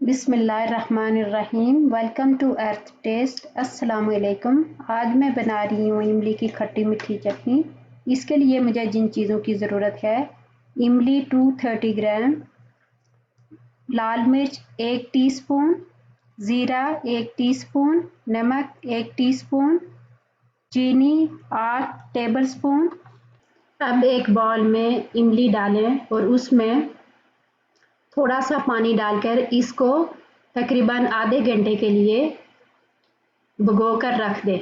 बिस्मिल्लाहिर्रहमानिर्रहीम। Welcome to Earth Test. अस्सलाम वालेकुम। आज मैं बना रही हूँ इमली की खट्टी मीठी चटनी। इसके लिए मुझे जिन चीज़ों की ज़रूरत है, इमली 230 ग्राम, लाल मिर्च 1 टीस्पून, ज़ीरा 1 टीस्पून, नमक 1 टीस्पून, चीनी 8 टेबलस्पून। अब एक बाउल में इमली डालें और उसमें थोड़ा सा पानी डालकर इसको तकरीबन आधे घंटे के लिए भिगोकर रख दें।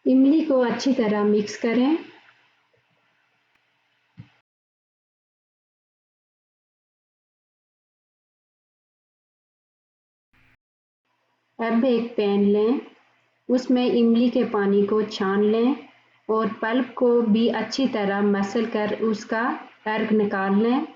इमली को अच्छी तरह मिक्स करें। अब एक पैन लें, उसमें इमली के पानी को छान लें और पल्प को भी अच्छी तरह मसल कर उसका अर्क निकाल लें।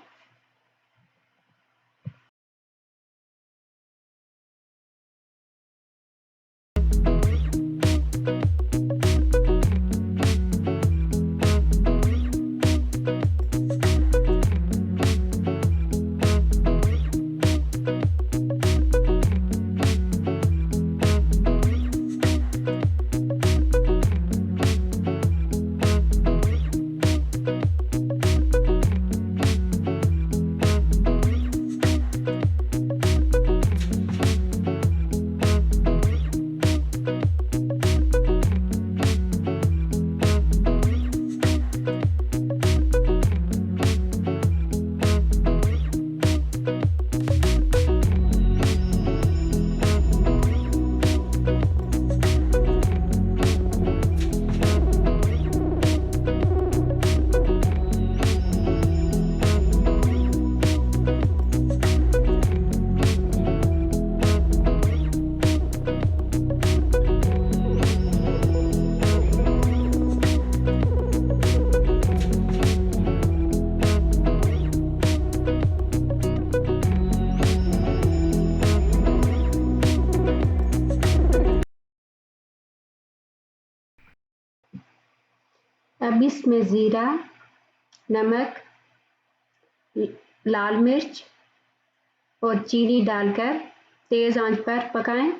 अब इसमें ज़ीरा, नमक, लाल मिर्च और चीनी डालकर तेज़ आंच पर पकाएं।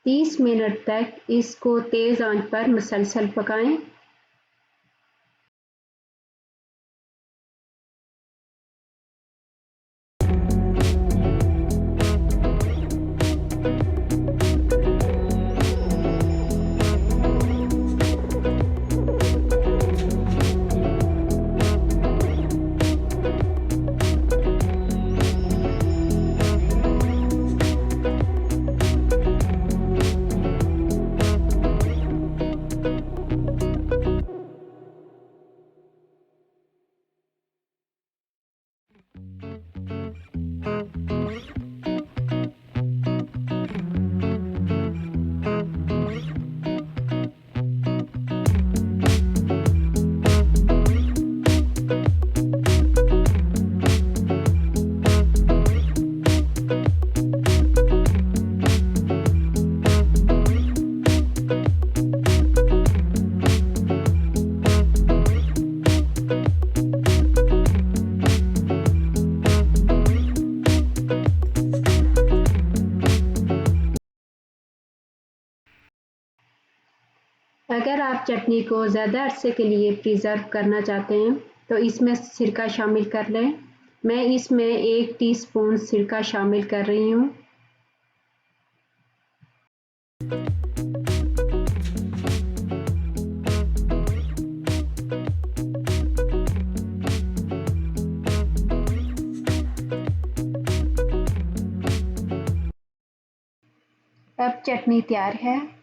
तीस मिनट तक इसको तेज़ आंच पर मुसलसल पकाएं। अगर आप चटनी को ज़्यादा अरसे के लिए प्रिज़र्व करना चाहते हैं तो इसमें सिरका शामिल कर लें। मैं इसमें 1 टीस्पून सिरका शामिल कर रही हूँ। अब चटनी तैयार है।